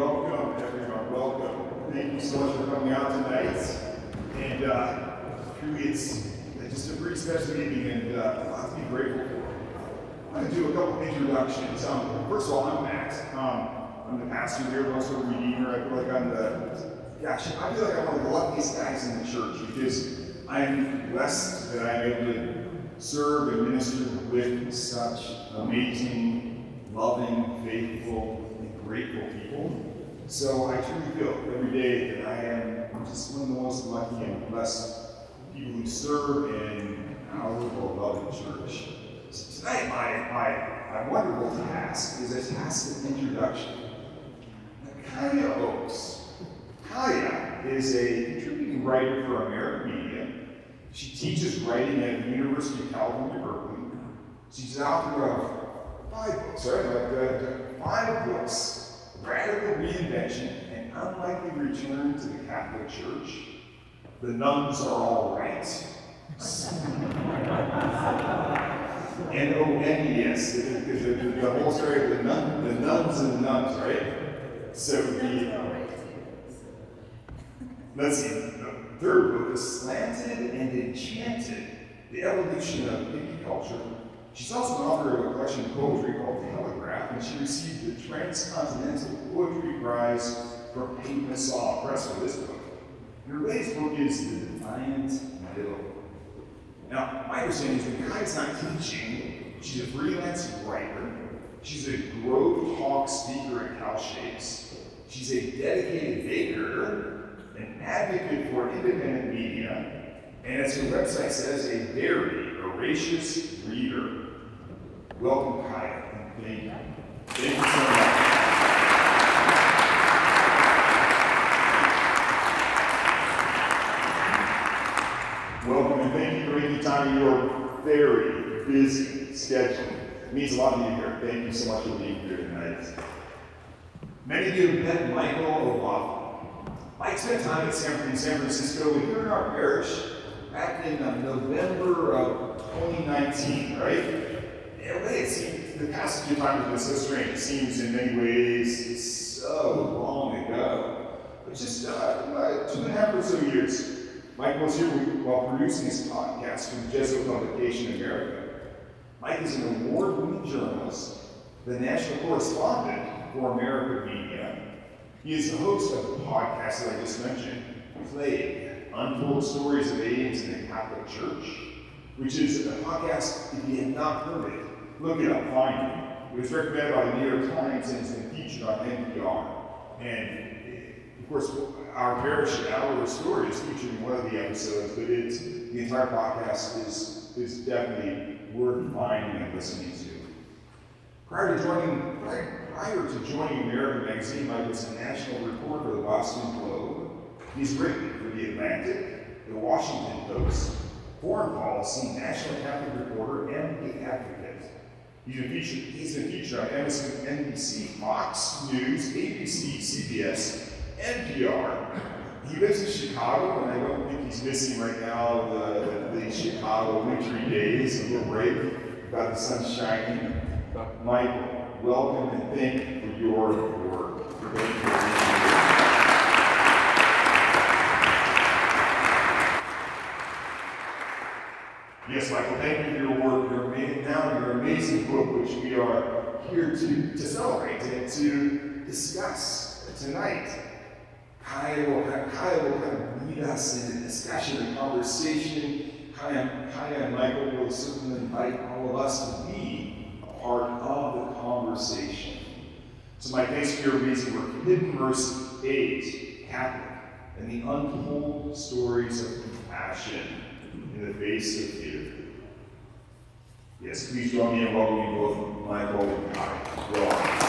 welcome everyone, welcome. Thank you so much for coming out tonight. And truly it's just a pretty special evening and a lot to be grateful for. I'm going to do a couple introductions. First of all, I'm Matt. I'm the pastor here, most of Redeemer. I feel like I'm one of the luckiest guys in the church because I'm blessed that I'm able to serve and minister with such amazing, loving, faithful, and grateful people. So I truly feel every day that I'm just one of the most lucky and blessed people who serve in our beloved church. So tonight, my wonderful task is a task of introduction. Kaya Oaks. Kaya is a contributing writer for American Media. She teaches writing at the University of California, Berkeley. She's the author of 5 books, right? 5 books, Radical Reinvention and Unlikely Return to the Catholic Church. The Nuns Are All Right. N-O-N-E-S, the whole story of the nuns and the nuns, right? So let's see, the 3rd book is Slanted and Enchanted, The Evolution of Hippie Culture. She's also an author of a collection of poetry called Telegraph, and she received the Transcontinental Poetry Prize from Pavement Saw Press for this book. And her latest book is The Defiant Middle. Now, my understanding is that Kai's not teaching. She's a freelance writer. She's a Grove Talk speaker at Cal Shakes. She's a dedicated baker, an advocate for independent media, and as her website says, a very voracious reader. Welcome, Kaya, and thank you. Thank you so much. Welcome, and thank you for making time in your very busy schedule. It means a lot to be here. Thank you so much for being here tonight. Many of you have met Michael O'Loughlin. Mike spent time in San Francisco here in our parish back in November of 2019, right? In a way, it seems the passage of time has been so strange. It seems in many ways so long ago. But just 2.5 or so years, Mike was here while producing his podcast for the Jesuit publication America. Mike is an award-winning journalist, the national correspondent for American Media. He is the host of the podcast that I just mentioned, Plague, Untold Stories of AIDS in the Catholic Church, which is a podcast, if you have not heard it, look it up, find it. It was recommended by the New York Times and it's been featured on NPR. And of course, our parish, Our Story, is featured in one of the episodes, but the entire podcast is definitely worth finding and listening to. Prior to joining American Magazine, Mike was a national reporter for the Boston Globe. He's written for The Atlantic, The Washington Post, Foreign Policy, National Catholic Reporter, and The Advocate. He's been featured on MSNBC, Fox News, ABC, CBS, NPR. He lives in Chicago, and I don't think he's missing right now the Chicago wintry days, a little break, about the sun shining. Michael, welcome and thank you for your work. Yes, Michael, thank you for your work, your amazing book, which we are here to celebrate and to discuss tonight. Kaya will kind of lead us in a discussion and conversation. Kaya and Michael will certainly invite all of us to be a part of the conversation. So my thanks for your amazing work. Hidden Mercy, AIDS, Catholic, and the untold stories of compassion in the face of fear. Yes, please join me in welcoming both Michael and Kaya. Welcome.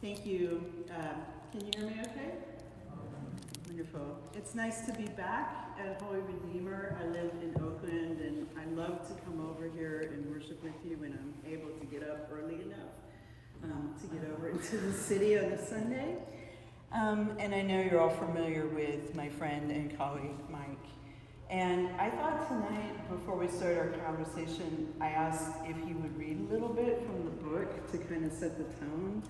Thank you. Can you hear me okay? Wonderful. It's nice to be back at Holy Redeemer. I live in Oakland and I love to come over here and worship with you when I'm able to get up early enough to get over into the city on a Sunday. And I know you're all familiar with my friend and colleague, Mike. And I thought tonight, before we start our conversation, I asked if he would read a little bit from the book to kind of set the tone.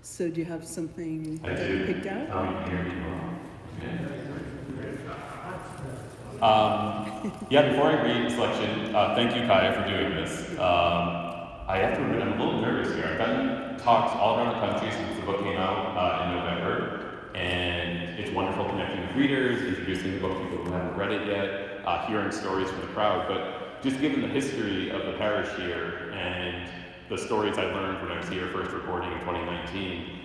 So do you have something that you picked out? Yeah, before I read the selection, thank you, Kaya, for doing this. I have to admit, I'm a little nervous here. I've gotten talks all around the country since the book came out in November, and it's wonderful connecting with readers, introducing the book to people who haven't read it yet, hearing stories from the crowd. But just given the history of the parish here and the stories I learned when I was here first reporting in 2019,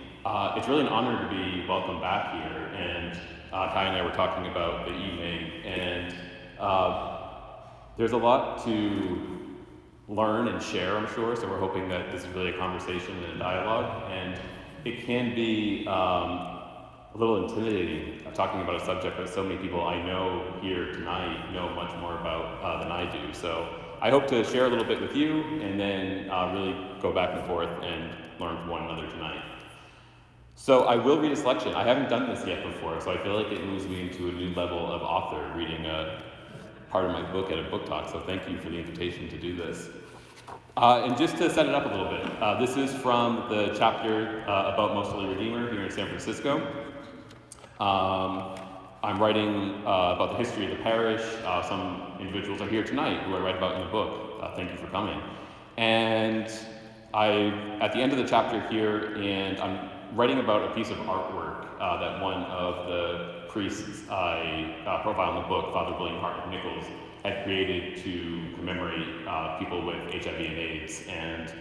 it's really an honor to be welcomed back here. And Kai and I were talking about the evening, and there's a lot to learn and share, I'm sure, so we're hoping that this is really a conversation and a dialogue, and it can be a little intimidating talking about a subject that so many people I know here tonight know much more about than I do. So I hope to share a little bit with you and then really go back and forth and learn from one another tonight. So I will read a selection. I haven't done this yet before, so I feel like it moves me into a new level of author, reading a part of my book at a book talk, so thank you for the invitation to do this. And just to set it up a little bit, this is from the chapter about Most Holy Redeemer here in San Francisco. I'm writing about the history of the parish. Some individuals are here tonight who I write about in the book. Thank you for coming. And at the end of the chapter here, and I'm writing about a piece of artwork that one of the priests I profile in the book, Father William Nichols, had created to commemorate people with HIV and AIDS, and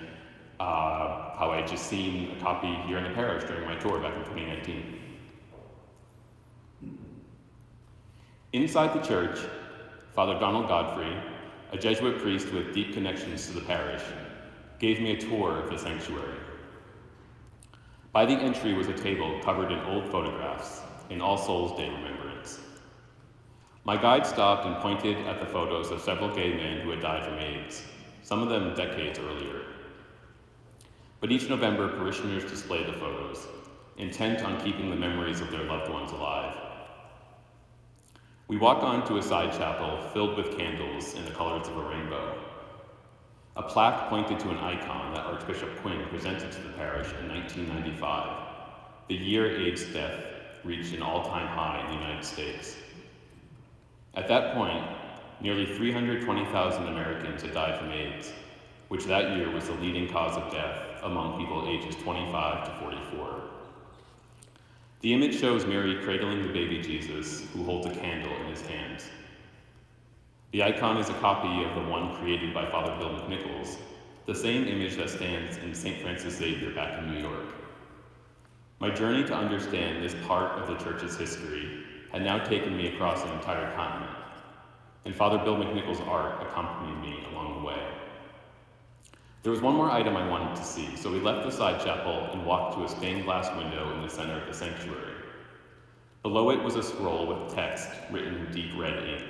how I had just seen a copy here in the parish during my tour back in 2019. Inside the church, Father Donald Godfrey, a Jesuit priest with deep connections to the parish, gave me a tour of the sanctuary. By the entry was a table covered in old photographs, in All Souls Day remembrance. My guide stopped and pointed at the photos of several gay men who had died from AIDS, some of them decades earlier. But each November, parishioners display the photos, intent on keeping the memories of their loved ones alive. We walk on to a side chapel filled with candles in the colors of a rainbow. A plaque pointed to an icon that Archbishop Quinn presented to the parish in 1995, the year AIDS death reached an all-time high in the United States. At that point, nearly 320,000 Americans had died from AIDS, which that year was the leading cause of death among people ages 25 to 44. The image shows Mary cradling the baby Jesus, who holds a candle in his hands. The icon is a copy of the one created by Father Bill McNichols, the same image that stands in St. Francis Xavier back in New York. My journey to understand this part of the church's history had now taken me across an entire continent, and Father Bill McNichols' art accompanied me along the way. There was one more item I wanted to see, so we left the side chapel and walked to a stained glass window in the center of the sanctuary. Below it was a scroll with text written in deep red ink.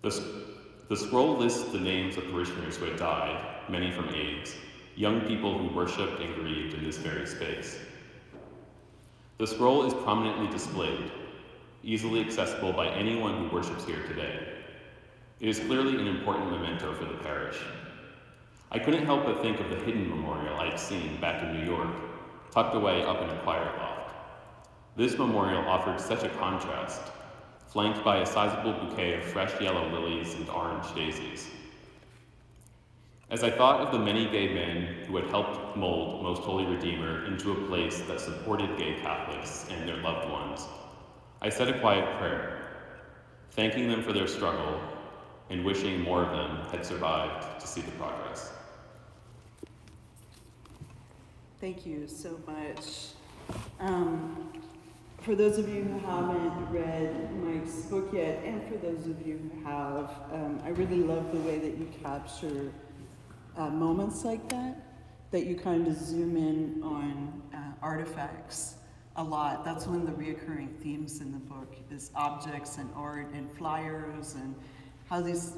The scroll lists the names of parishioners who had died, many from AIDS, young people who worshipped and grieved in this very space. The scroll is prominently displayed, easily accessible by anyone who worships here today. It is clearly an important memento for the parish. I couldn't help but think of the hidden memorial I'd seen back in New York, tucked away up in a choir loft. This memorial offered such a contrast, flanked by a sizable bouquet of fresh yellow lilies and orange daisies. As I thought of the many gay men who had helped mold Most Holy Redeemer into a place that supported gay Catholics and their loved ones, I said a quiet prayer, thanking them for their struggle and wishing more of them had survived to see the progress. Thank you so much. For those of you who haven't read Mike's book yet, and for those of you who have, I really love the way that you capture moments like that you kind of zoom in on artifacts a lot. That's one of the reoccurring themes in the book, is objects and art and flyers, and how these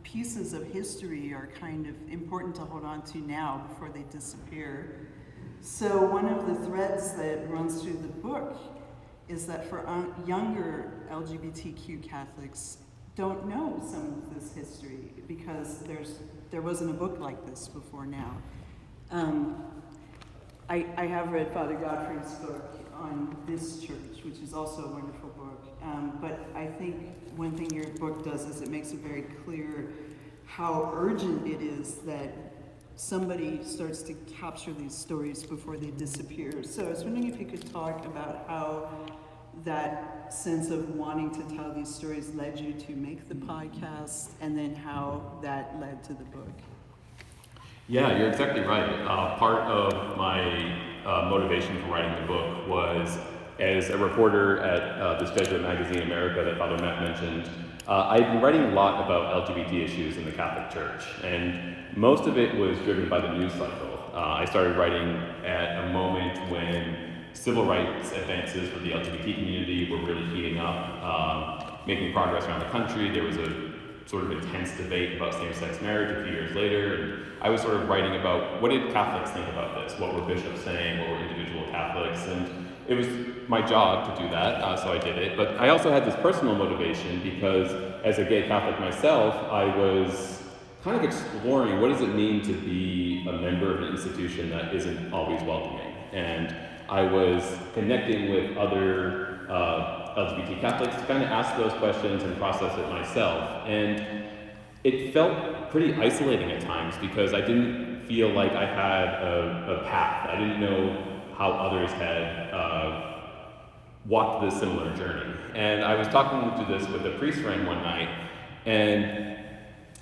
pieces of history are kind of important to hold on to now before they disappear. So one of the threads that runs through the book is that for younger LGBTQ Catholics don't know some of this history because there wasn't a book like this before now. I have read Father Godfrey's book on this church, which is also a wonderful book. But I think one thing your book does is it makes it very clear how urgent it is that somebody starts to capture these stories before they disappear. So I was wondering if you could talk about how that sense of wanting to tell these stories led you to make the podcast, and then how that led to the book. Yeah, you're exactly right. Part of my motivation for writing the book was, as a reporter at this Jesuit magazine, America, that Father Matt mentioned, I've been writing a lot about LGBT issues in the Catholic Church, and most of it was driven by the news cycle. I started writing at a moment when civil rights advances for the LGBT community were really heating up, making progress around the country. There was a sort of intense debate about same-sex marriage a few years later, and I was sort of writing about what did Catholics think about this, what were bishops saying, what were individual Catholics, and it was my job to do that, so I did it. But I also had this personal motivation because as a gay Catholic myself, I was kind of exploring what does it mean to be a member of an institution that isn't always welcoming. And I was connecting with other LGBT Catholics to kind of ask those questions and process it myself. And it felt pretty isolating at times because I didn't feel like I had a path. I didn't know how others had walked this similar journey. And I was talking to this with a priest friend one night and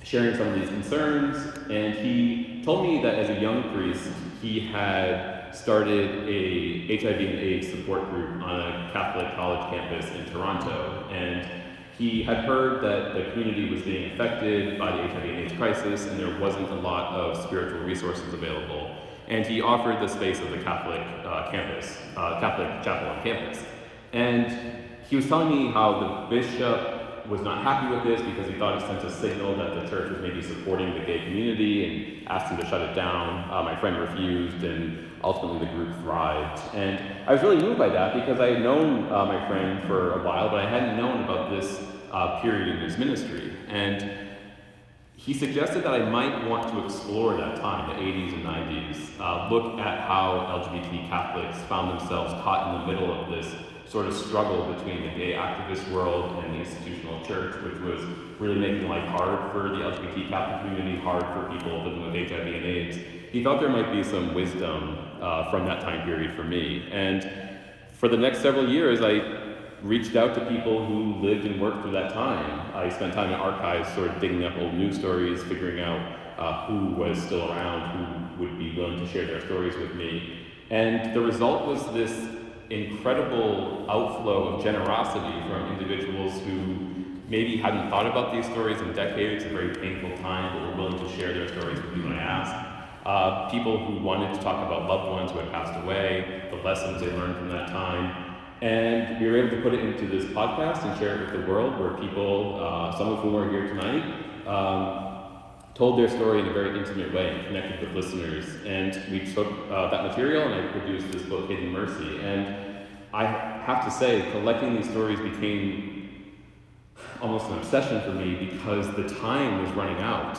sharing some of these concerns, and he told me that as a young priest, he had started a HIV and AIDS support group on a Catholic college campus in Toronto, and he had heard that the community was being affected by the HIV and AIDS crisis, and there wasn't a lot of spiritual resources available. And he offered the space of the Catholic Catholic chapel on campus. And he was telling me how the bishop was not happy with this because he thought it sent a signal that the church was maybe supporting the gay community and asked him to shut it down. My friend refused, and ultimately the group thrived. And I was really moved by that because I had known my friend for a while, but I hadn't known about this period in his ministry. And he suggested that I might want to explore that time, the 80s and 90s, look at how LGBT Catholics found themselves caught in the middle of this sort of struggle between the gay activist world and the institutional church, which was really making life hard for the LGBT Catholic community, hard for people living with HIV and AIDS. He thought there might be some wisdom from that time period for me. And for the next several years, I reached out to people who lived and worked through that time. I spent time in archives sort of digging up old news stories, figuring out who was still around, who would be willing to share their stories with me. And the result was this incredible outflow of generosity from individuals who maybe hadn't thought about these stories in decades, a very painful time, but were willing to share their stories with me when I asked. People who wanted to talk about loved ones who had passed away, the lessons they learned from that time. And we were able to put it into this podcast and share it with the world, where people, some of whom are here tonight, told their story in a very intimate way and connected with listeners. And we took that material and I produced this book, Hidden Mercy. And I have to say, collecting these stories became almost an obsession for me because the time was running out.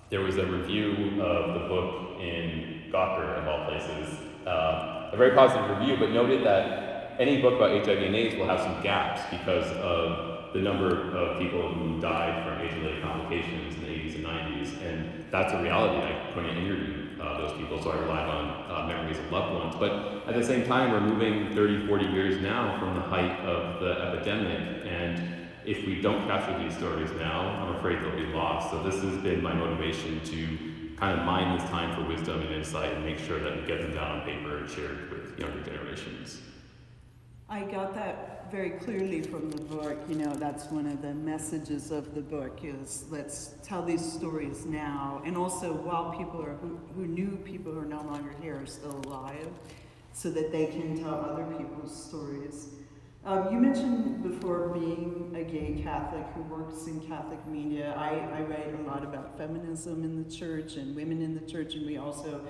There was a review of the book in Gawker, of all places, a very positive review, but noted that any book about HIV and AIDS will have some gaps because of the number of people who died from AIDS-related complications in the 80s and 90s, and that's a reality. I couldn't interview those people, so I relied on memories of loved ones. But at the same time, we're moving 30, 40 years now from the height of the epidemic, and if we don't capture these stories now, I'm afraid they'll be lost. So this has been my motivation to kind of mine this time for wisdom and insight and make sure that we get them down on paper and shared with younger generations. I got that very clearly from the book. You know, that's one of the messages of the book is let's tell these stories now. And also while people are who knew people who are no longer here are still alive, so that they can tell other people's stories. You mentioned before being a gay Catholic who works in Catholic media. I write a lot about feminism in the church and women in the church, and we also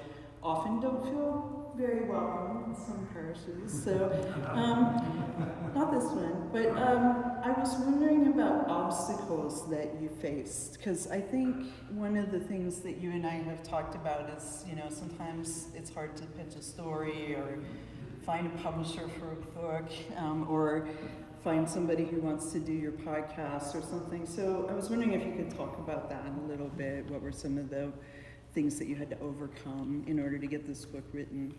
often don't feel very welcome in some parishes. So, not this one, but I was wondering about obstacles that you faced, because I think one of the things that you and I have talked about is, sometimes it's hard to pitch a story or find a publisher for a book, or find somebody who wants to do your podcast or something. So I was wondering if you could talk about that a little bit. What were some of the things that you had to overcome in order to get this book written?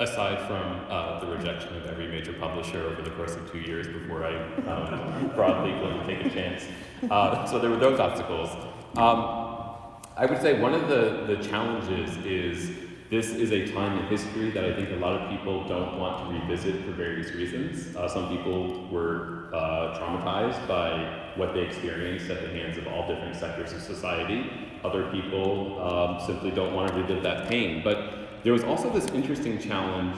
Aside from the rejection of every major publisher over the course of 2 years before I broadly going to take a chance. So there were those obstacles. I would say one of the challenges is this is a time in history that I think a lot of people don't want to revisit for various reasons. Some people were traumatized by what they experienced at the hands of all different sectors of society. Other people simply don't want to relive that pain. But there was also this interesting challenge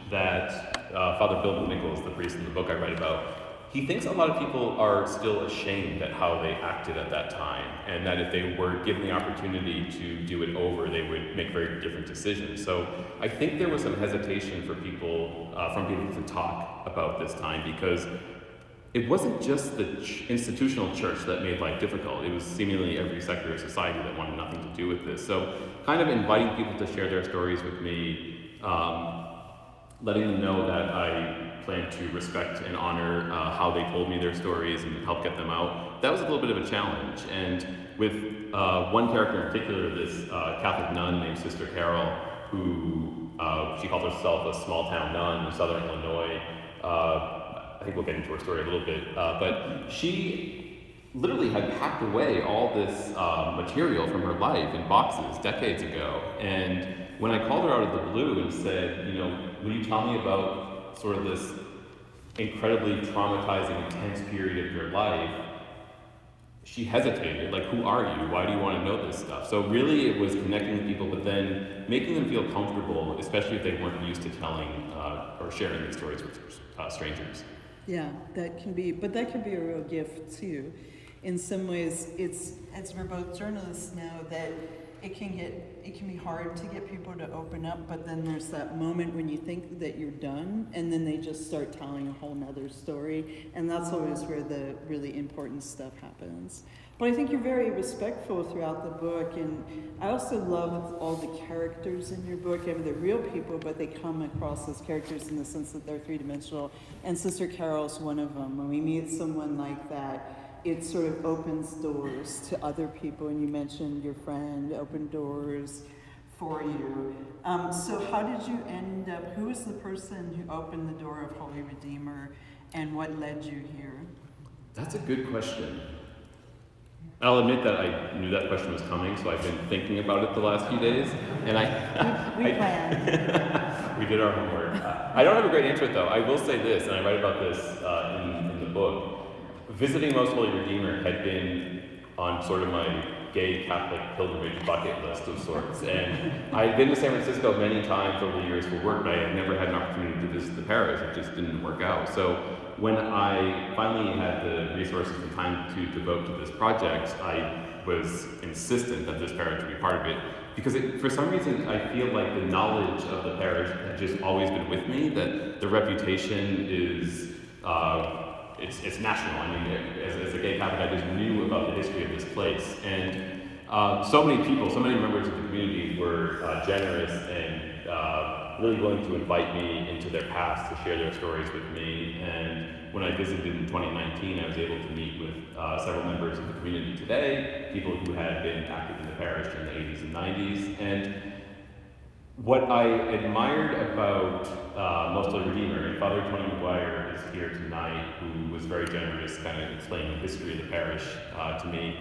that Father Bill Nichols, the priest in the book I write about, he thinks a lot of people are still ashamed at how they acted at that time, and that if they were given the opportunity to do it over, they would make very different decisions. So I think there was some hesitation for people, from people to talk about this time, because it wasn't just the institutional church that made life difficult. It was seemingly every sector of society that wanted nothing to do with this. So kind of inviting people to share their stories with me, letting them know that I plan to respect and honor how they told me their stories and help get them out. That was a little bit of a challenge. And with one character in particular, this Catholic nun named Sister Carol, who she called herself a small town nun in southern Illinois. I think we'll get into her story a little bit, but she literally had packed away all this material from her life in boxes decades ago. And when I called her out of the blue and said, will you tell me about sort of this incredibly traumatizing, intense period of your life, she hesitated, like, who are you? Why do you want to know this stuff? So really it was connecting with people, but then making them feel comfortable, especially if they weren't used to telling or sharing these stories with strangers. Yeah, that can be a real gift too. In some ways, it's, as we're both journalists now, that it can be hard to get people to open up, but then there's that moment when you think that you're done, and then they just start telling a whole nother story, and that's always where the really important stuff happens. But I think you're very respectful throughout the book, and I also love all the characters in your book. I mean, they're real people, but they come across as characters in the sense that they're three-dimensional, and Sister Carol's one of them. When we meet someone like that, it sort of opens doors to other people, and you mentioned your friend opened doors for you. So how did you end up, who was the person who opened the door of Holy Redeemer, and what led you here? That's a good question. I'll admit that I knew that question was coming, so I've been thinking about it the last few days, and we planned. We did our homework. I don't have a great answer though. I will say this, and I write about this in the book. Visiting Most Holy Redeemer had been on sort of my gay Catholic pilgrimage bucket list of sorts. And I had been to San Francisco many times over the years for work, but I had never had an opportunity to visit the parish. It just didn't work out. So when I finally had the resources and time to devote to this project, I was insistent that this parish would be part of it. Because for some reason, I feel like the knowledge of the parish had just always been with me, that the reputation is it's national. I mean, as a gay Catholic, I just knew about the history of this place. And so many people, so many members of the community were generous and really willing to invite me into their past to share their stories with me. And when I visited in 2019, I was able to meet with several members of the community today, people who had been active in the parish in the 80s and 90s. And what I admired about Most Holy Redeemer, and Father Tony McGuire is here tonight, who was very generous kind of explaining the history of the parish to me.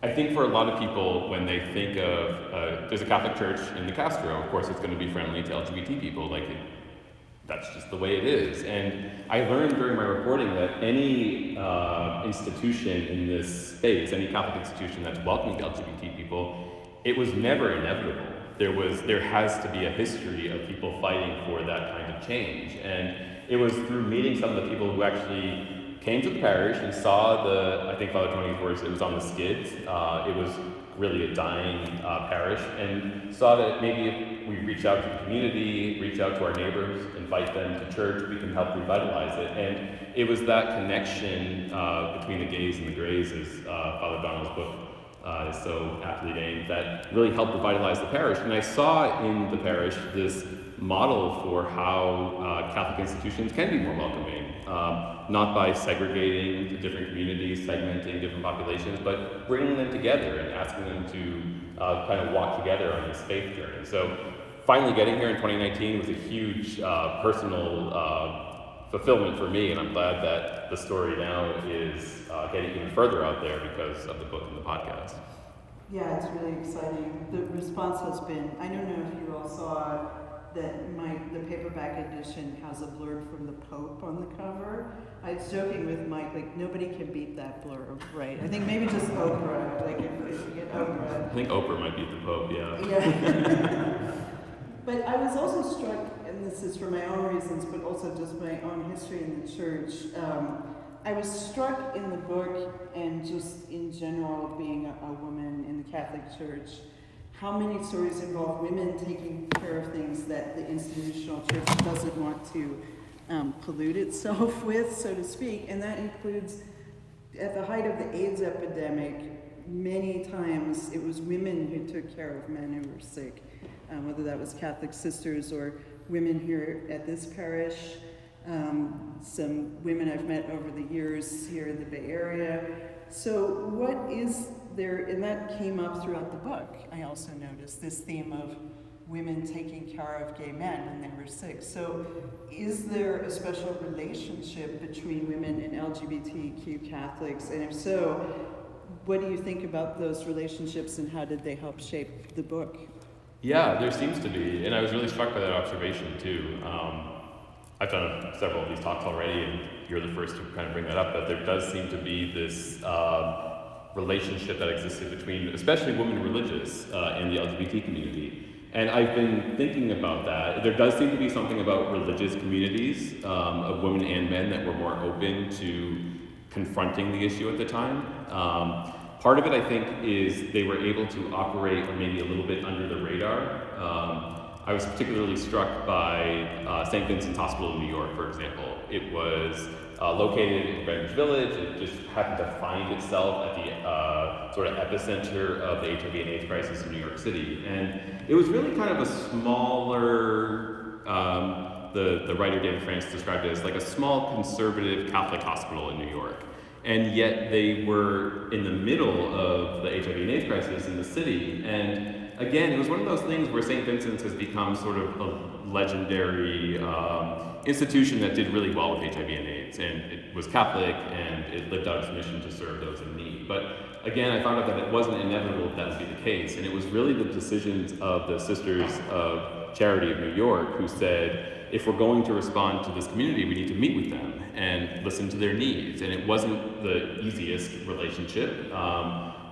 I think for a lot of people, when they think of, there's a Catholic church in the Castro, of course it's going to be friendly to LGBT people, that's just the way it is. And I learned during my reporting that any institution in this space, any Catholic institution that's welcoming LGBT people, it was never inevitable. There has to be a history of people fighting for that kind of change. And it was through meeting some of the people who actually came to the parish and saw I think Father Tony's words, it was on the skids. It was really a dying parish, and saw that maybe if we reach out to the community, reach out to our neighbors, invite them to church, we can help revitalize it. And it was that connection between the gays and the grays, as Father Donald's book is so aptly named, that really helped revitalize the parish. And I saw in the parish this model for how Catholic institutions can be more welcoming, not by segregating the different communities, segmenting different populations, but bringing them together and asking them to kind of walk together on this faith journey. So finally getting here in 2019 was a huge personal fulfillment for me, and I'm glad that the story now is getting even further out there because of the book and the podcast. Yeah, it's really exciting. The response has been, I don't know if you all saw that the paperback edition has a blurb from the Pope on the cover. I was joking with Mike, like, nobody can beat that blurb, right? I think maybe just Oprah, like if you get Oprah. I think Oprah might beat the Pope, yeah. Yeah. But I was also struck, and this is for my own reasons, but also just my own history in the church. I was struck in the book, and just in general, being a woman in the Catholic Church, how many stories involve women taking care of things that the institutional church doesn't want to pollute itself with, so to speak. And that includes, at the height of the AIDS epidemic, many times it was women who took care of men who were sick, whether that was Catholic sisters or women here at this parish, some women I've met over the years here in the Bay Area. So what is there, and that came up throughout the book, I also noticed, this theme of women taking care of gay men when they were sick. So is there a special relationship between women and LGBTQ Catholics? And if so, what do you think about those relationships, and how did they help shape the book? Yeah, there seems to be, and I was really struck by that observation too. I've done several of these talks already, and you're the first to kind of bring that up, that there does seem to be this relationship that existed between, especially women religious in the LGBT community. And I've been thinking about that. There does seem to be something about religious communities of women and men that were more open to confronting the issue at the time. Part of it, I think, is they were able to operate maybe a little bit under the radar. I was particularly struck by St. Vincent's Hospital in New York, for example. It was located in Greenwich Village. It just happened to find itself at the sort of epicenter of the HIV and AIDS crisis in New York City. And it was really kind of a smaller, the writer David France described it as like a small conservative Catholic hospital in New York. And yet they were in the middle of the HIV and AIDS crisis in the city. And again, it was one of those things where St. Vincent's has become sort of a legendary institution that did really well with HIV and AIDS. And it was Catholic, and it lived out its mission to serve those in need. But again, I found out that it wasn't inevitable that would be the case. And it was really the decisions of the Sisters of Charity of New York who said, if we're going to respond to this community, we need to meet with them and listen to their needs. And it wasn't the easiest relationship.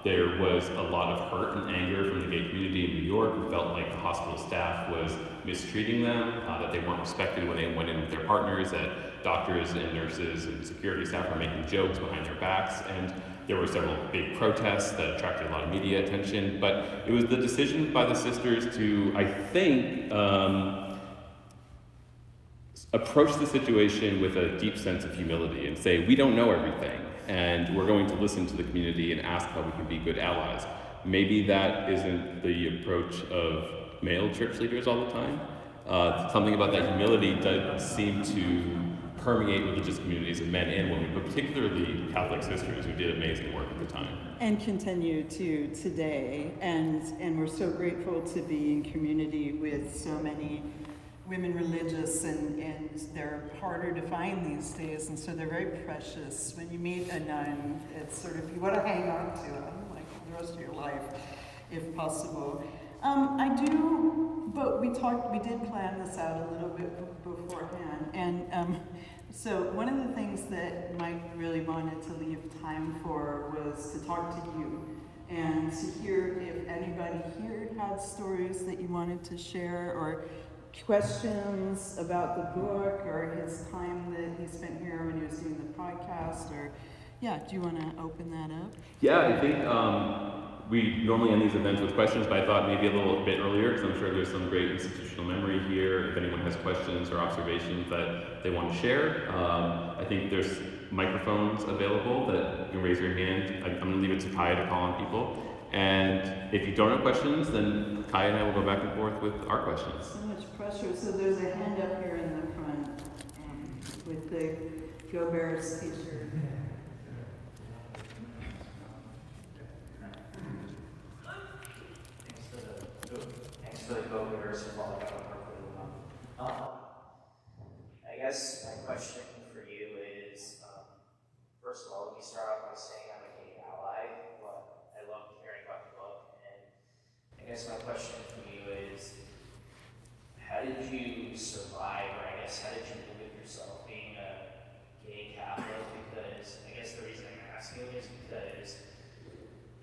There was a lot of hurt and anger from the gay community in New York who felt like the hospital staff was mistreating them, that they weren't respected when they went in with their partners, that doctors and nurses and security staff were making jokes behind their backs. And there were several big protests that attracted a lot of media attention. But it was the decision by the sisters to, I think, approach the situation with a deep sense of humility and say, we don't know everything, and we're going to listen to the community and ask how we can be good allies. Maybe that isn't the approach of male church leaders all the time. Something about that humility does seem to permeate religious communities of men and women, but particularly Catholic sisters who did amazing work at the time. And continue to today, and we're so grateful to be in community with so many women religious, and they're harder to find these days, and so they're very precious. When you meet a nun, it's sort of, you want to hang on to them like the rest of your life, if possible. But we did plan this out a little bit beforehand, and so one of the things that Mike really wanted to leave time for was to talk to you and to hear if anybody here had stories that you wanted to share, or questions about the book, or his time that he spent here when he was doing the podcast, or do you want to open that up? Yeah, I think We normally end these events with questions, but I thought maybe a little bit earlier, because I'm sure there's some great institutional memory here. If anyone has questions or observations that they want to share, I think there's microphones available that you can raise your hand. I'm going to leave it to Kaya to call on people. And if you don't have questions, then Kaya and I will go back and forth with our questions. So much pressure. So there's a hand up here in the front with the Go Bears t-shirt. Thanks for the Go Bears and all that work for them. I guess my question for you is, first of all, let me start off by saying I'm a gay ally, but I love hearing about the book, and I guess my question for you is, how did you survive, or I guess how did you live with yourself being a gay Catholic? Because I guess the reason I'm asking is because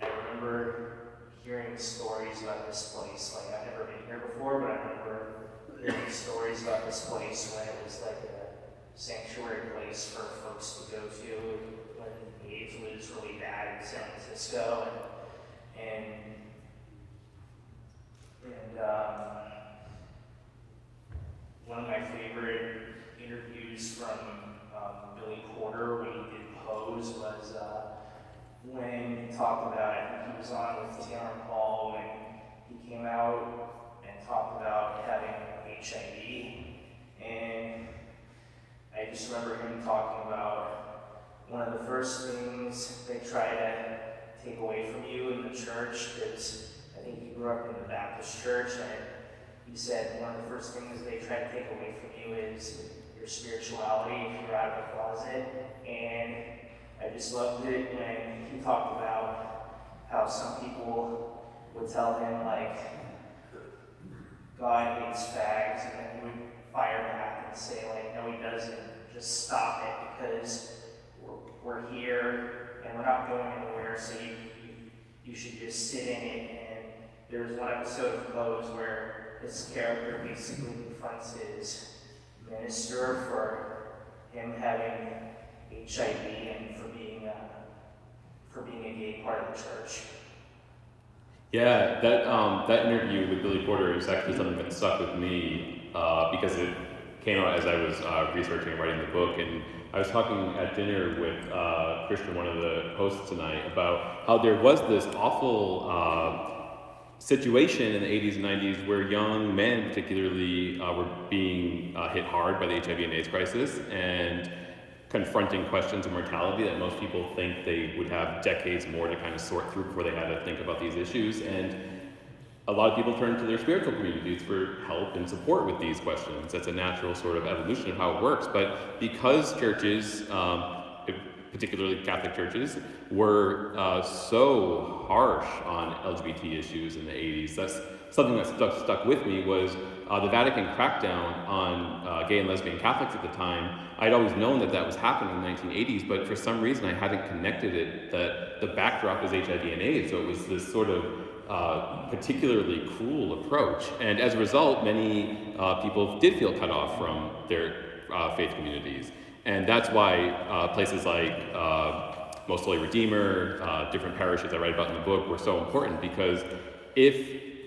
I remember hearing stories about this place. Like, I've never been here before, but I remember hearing stories about this place when it was like a sanctuary place for folks to go to when AIDS was really bad in San Francisco, and one of my favorite interviews from Billy Porter when he did Pose was when he talked about, I think he was on with Taylor Paul when he came out and talked about having HIV, and I just remember him talking about one of the first things they try to take away from you in the church, because I think he grew up in the Baptist church, and he said one of the first things they try to take away from you is your spirituality if you're out of the closet. And I just loved it when he talked about how some people would tell him, like, God hates fags, and then he would fire back and say, like, no, he doesn't. Just stop it, because we're here and we're not going anywhere, so you should just sit in it. And there's one episode of Pose where this character basically confronts his minister for him having HIV and for being a gay part of the church. Yeah, that interview with Billy Porter is actually something that stuck with me because it came out as I was researching and writing the book, and I was talking at dinner with Christian, one of the hosts tonight, about how there was this awful situation in the 80s and 90s where young men particularly were being hit hard by the HIV and AIDS crisis and confronting questions of mortality that most people think they would have decades more to kind of sort through before they had to think about these issues. And a lot of people turn to their spiritual communities for help and support with these questions. That's a natural sort of evolution of how it works. But because churches, particularly Catholic churches, were so harsh on LGBT issues in the 80s, that's something that stuck with me was the Vatican crackdown on gay and lesbian Catholics at the time. I'd always known that that was happening in the 1980s, but for some reason I hadn't connected it that the backdrop was HIV and AIDS. So it was this sort of particularly cruel approach. And as a result, many people did feel cut off from their faith communities. And that's why places like Most Holy Redeemer, different parishes I write about in the book were so important, because if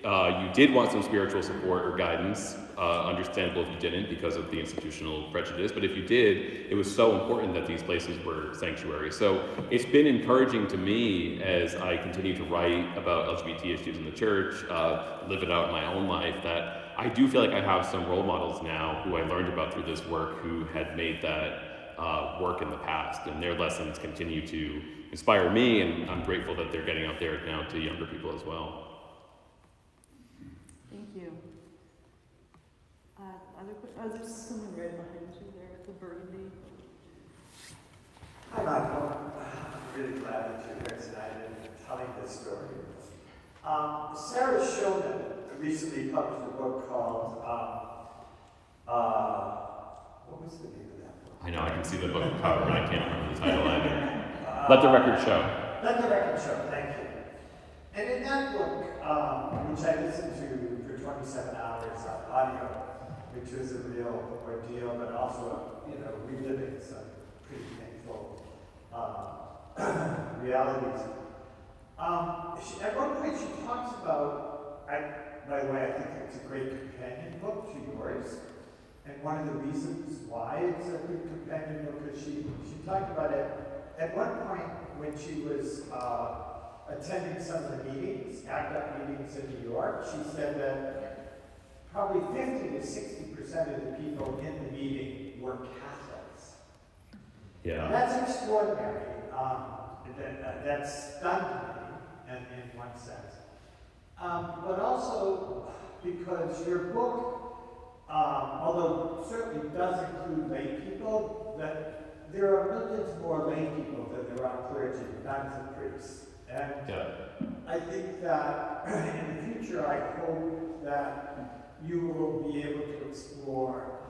you did want some spiritual support or guidance, understandable if you didn't because of the institutional prejudice, but if you did, it was so important that these places were sanctuaries. So it's been encouraging to me as I continue to write about LGBT issues in the church, live it out in my own life, that I do feel like I have some role models now who I learned about through this work who had made that work in the past, and their lessons continue to inspire me, and I'm grateful that they're getting out there now to younger people as well. Thank you. There's someone right behind you there with the burgundy. Hi, Michael. I'm really glad that you're here tonight and telling this story. Sarah Shulman recently published a book called, what was the name of that book? I know, I can see the book cover, but I can't remember the title either. Let the Record Show. Let the Record Show, thank you. And in that book, which I listened to for 27 hours of audio, which was a real ordeal, but also, reliving some pretty painful realities. At one point she talks about, by the way, I think it's a great companion book to yours. And one of the reasons why it's a good companion book is she talked about it at one point when she was attending some of the meetings, ACT UP meetings in New York. She said that probably 50 to 60% of the people in the meeting were Catholics. Yeah. That's extraordinary. That stunned me in one sense. But also because your book, although certainly does include lay people, that there are millions more lay people than there are clergy, nuns and priests. And I think that in the future, I hope that you will be able to explore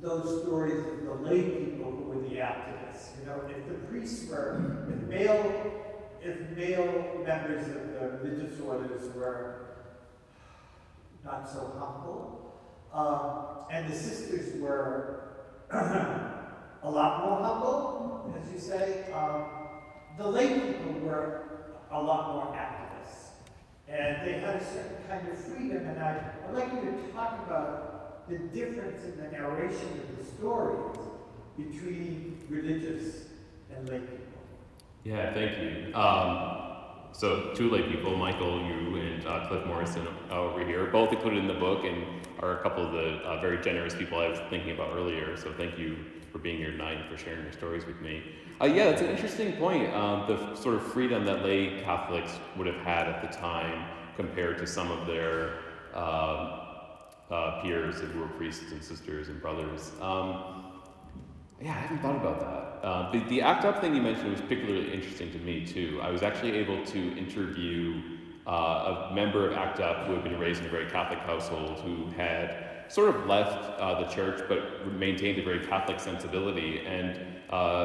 those stories of the lay people who were the activists. You know, if the priests were, if male members of the religious orders were not so humble, and the sisters were a lot more humble, as you say, the lay people were a lot more activists. And they had a certain kind of freedom, and I'd like you to talk about the difference in the narration of the stories between religious and lay people. Yeah, thank you. So two lay people, Michael, you, and Cliff Morrison over here, both included in the book and are a couple of the very generous people I was thinking about earlier. So thank you for being here tonight and for sharing your stories with me. Yeah, it's an interesting point, the sort of freedom that lay Catholics would have had at the time compared to some of their peers who were priests and sisters and brothers. Yeah, I haven't thought about that. The ACT UP thing you mentioned was particularly interesting to me too. I was actually able to interview a member of ACT UP who had been raised in a very Catholic household who had sort of left the church but maintained a very Catholic sensibility. And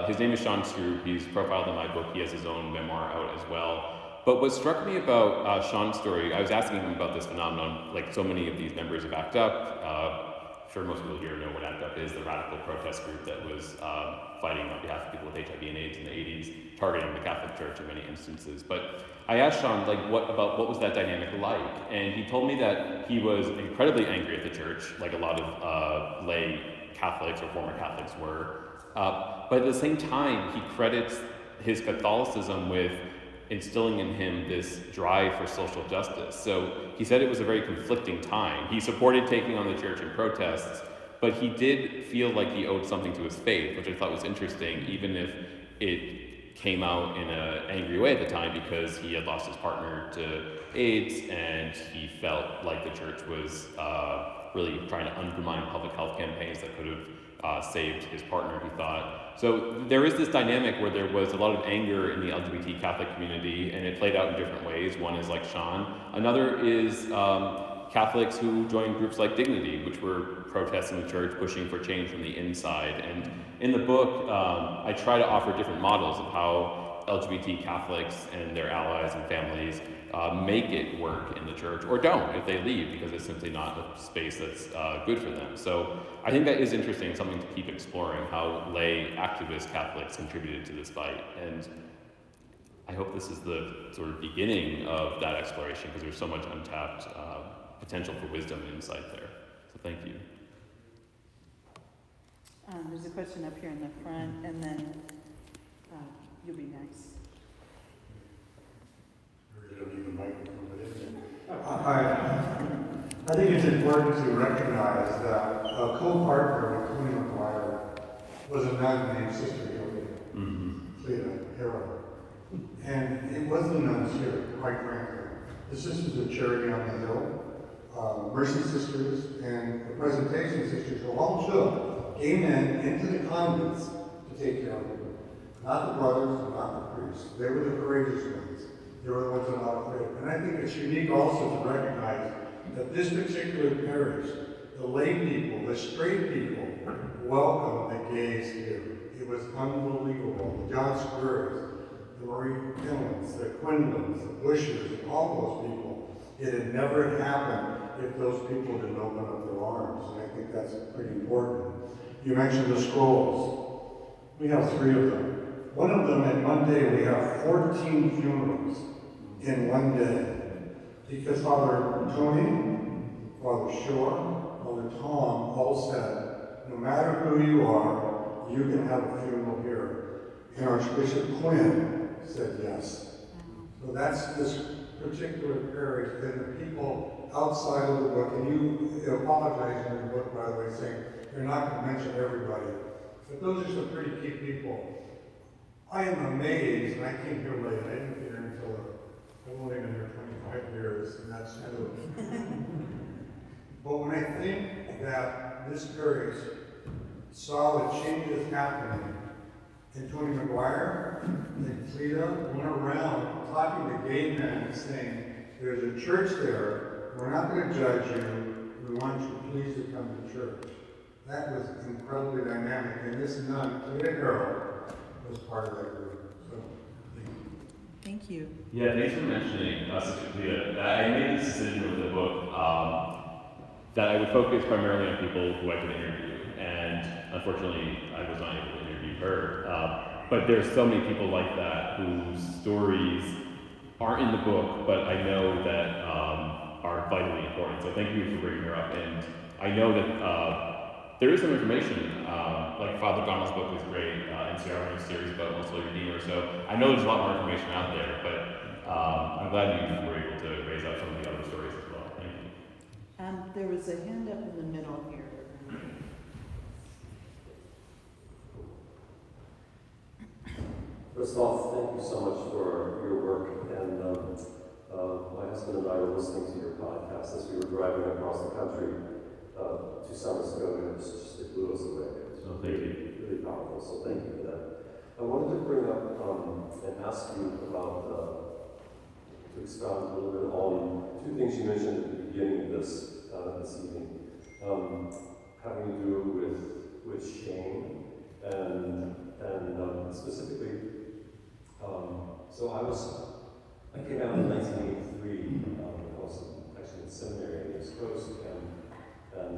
his name is Sean Stroop. He's profiled in my book. He has his own memoir out as well. But what struck me about Sean's story, I was asking him about this phenomenon, like so many of these members of ACT UP. I'm sure most people here know what ACT UP is, the radical protest group that was fighting on behalf of people with HIV and AIDS in the 80s, targeting the Catholic Church in many instances. But I asked Sean, like, what was that dynamic like? And he told me that he was incredibly angry at the church, like a lot of lay Catholics or former Catholics were. But at the same time, he credits his Catholicism with instilling in him this drive for social justice. So he said it was a very conflicting time. He supported taking on the church in protests, but he did feel like he owed something to his faith, which I thought was interesting, even if it came out in an angry way at the time because he had lost his partner to AIDS and he felt like the church was really trying to undermine public health campaigns that could have saved his partner, he thought. So there is this dynamic where there was a lot of anger in the LGBT Catholic community, and it played out in different ways. One is like Sean. Another is Catholics who joined groups like Dignity, which were protesting the church, pushing for change from the inside. And in the book, I try to offer different models of how LGBT Catholics and their allies and families make it work in the church, or don't if they leave, because it's simply not a space that's good for them. So I think that is interesting, something to keep exploring, how lay activist Catholics contributed to this fight. And I hope this is the sort of beginning of that exploration, because there's so much untapped potential for wisdom and insight there. So thank you. There's a question up here in the front, and then you'll be next. I think it's important to recognize that a co-partner with Tony McGuire was a nun named Sister Hilda, Cleta Harrow. And it was the nuns here, quite frankly. The Sisters of Charity on the Hill, Mercy Sisters, and the Presentation Sisters who all took gay men into the convents to take care of them. Not the brothers, not the priests. They were the courageous ones. They were the ones that were not afraid. And I think it's unique also to recognize that this particular parish, the lay people, the straight people, welcomed the gays here. It was unbelievable. The John Squares, the Marie Pillans, the Quinlans, the Bushers, and all those people. It had never happened if those people didn't open up their arms. And I think that's pretty important. You mentioned the scrolls. We have 3 of them. One of them, in one day, we have 14 funerals in one day. Because Father Tony, Father Shore, Father Tom all said, no matter who you are, you can have a funeral here. And Archbishop Quinn said yes. So that's this particular parish, and the people outside of the book, and you apologize in the book, by the way, saying you're not going to mention everybody, but those are some pretty key people. I am amazed, and I came here late, I didn't get here until, I've only been here 25 years, and that's true. But when I think that this parish saw the changes happening, and Tony McGuire and Cleta went around talking to gay men and saying, there's a church there, we're not going to judge you, we want you please to come to church. That was incredibly dynamic, and this nun, Cleta Harrell, was part of that group. So, Thank you. Yeah, thanks for mentioning Sister Cleta. I made this decision with the book that I would focus primarily on people who I could interview, and unfortunately, I was not able to interview her. But there's so many people like that whose stories aren't in the book, but I know that are vitally important. So thank you for bringing her up. And I know that there is some information, like Father Donald's book was great, NCR series about Most Holy Redeemer. So I know there's a lot more information out there, but I'm glad you were able to raise up some of the other stories as well. Thank you. There was a hand up in the middle here. First off, thank you so much for your work. And my husband and I were listening to your podcast as we were driving across the country 2 summers ago, and it blew us away. It was really powerful, so thank you for that. I wanted to bring up and ask you about, to expound a little bit on 2 things you mentioned at the beginning of this evening, having to do with shame and specifically, so I came out in 1983. I was actually in seminary in the East Coast, and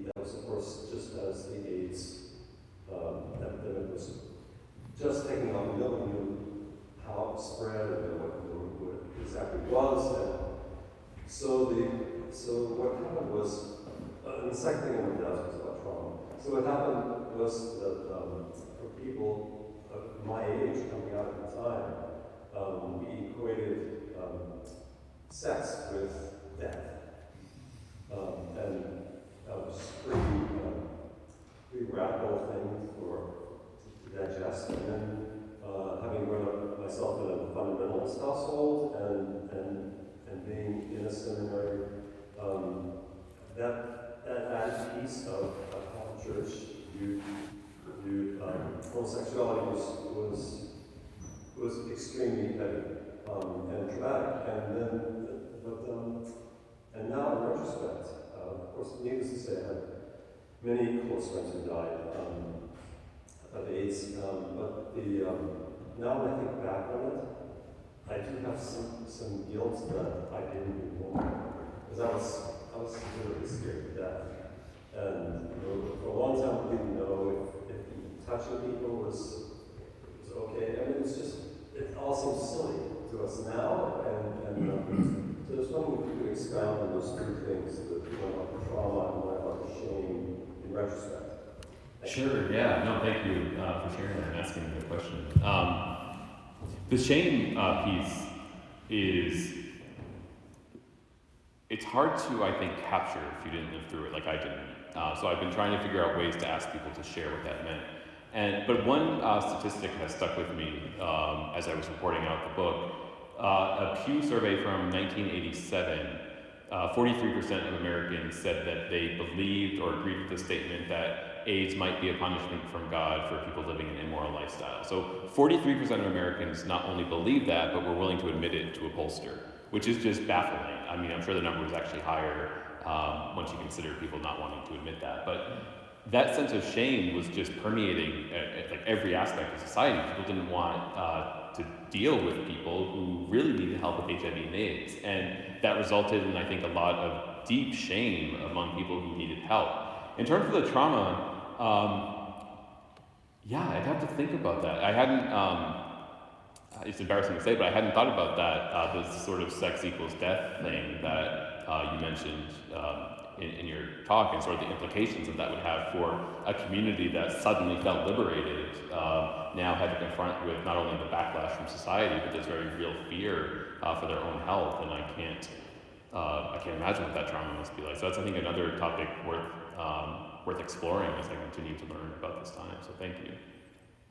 that was, of course, just as the AIDS epidemic was just taking off. Nobody knew how it spread and what exactly it was, and so what happened was, and the second thing I wanted to ask was about trauma. So what happened was that for people of my age coming out at the time, we equated sex with death. And that was pretty radical thing to digest. And then having grown up myself in a fundamentalist household and being in a seminary, that added piece of how the church viewed homosexuality was extremely heavy and traumatic. And now in retrospect, of course, needless to say, I have many close friends who died of AIDS, but now when I think back on it, I do have some guilt that I didn't do more, because I was literally scared to death. And for a long time, I didn't know if touching people was okay. I mean, it all seems silly to us now. And so I was wondering if you could expound on those 2 things, one about trauma and one about shame in retrospect. Sure, yeah. No, thank you for sharing that and asking the question. The shame piece is, it's hard to, I think, capture if you didn't live through it like I didn't. So I've been trying to figure out ways to ask people to share what that meant. But one statistic has stuck with me as I was reporting out the book. A Pew survey from 1987, 43% of Americans said that they believed or agreed with the statement that AIDS might be a punishment from God for people living an immoral lifestyle. So 43% of Americans not only believe that, but were willing to admit it to a pollster, which is just baffling. I mean, I'm sure the number was actually higher once you consider people not wanting to admit that. But that sense of shame was just permeating like every aspect of society. People didn't want to deal with people who really needed help with HIV and AIDS. And that resulted in, I think, a lot of deep shame among people who needed help. In terms of the trauma, yeah, I'd have to think about that. I hadn't, it's embarrassing to say, but I hadn't thought about that, this sort of sex equals death thing that you mentioned in your talk, and sort of the implications that would have for a community that suddenly felt liberated, now had to confront with not only the backlash from society, but this very real fear for their own health. And I can't imagine what that trauma must be like. So that's, I think, another topic worth exploring as I continue to learn about this time. So thank you.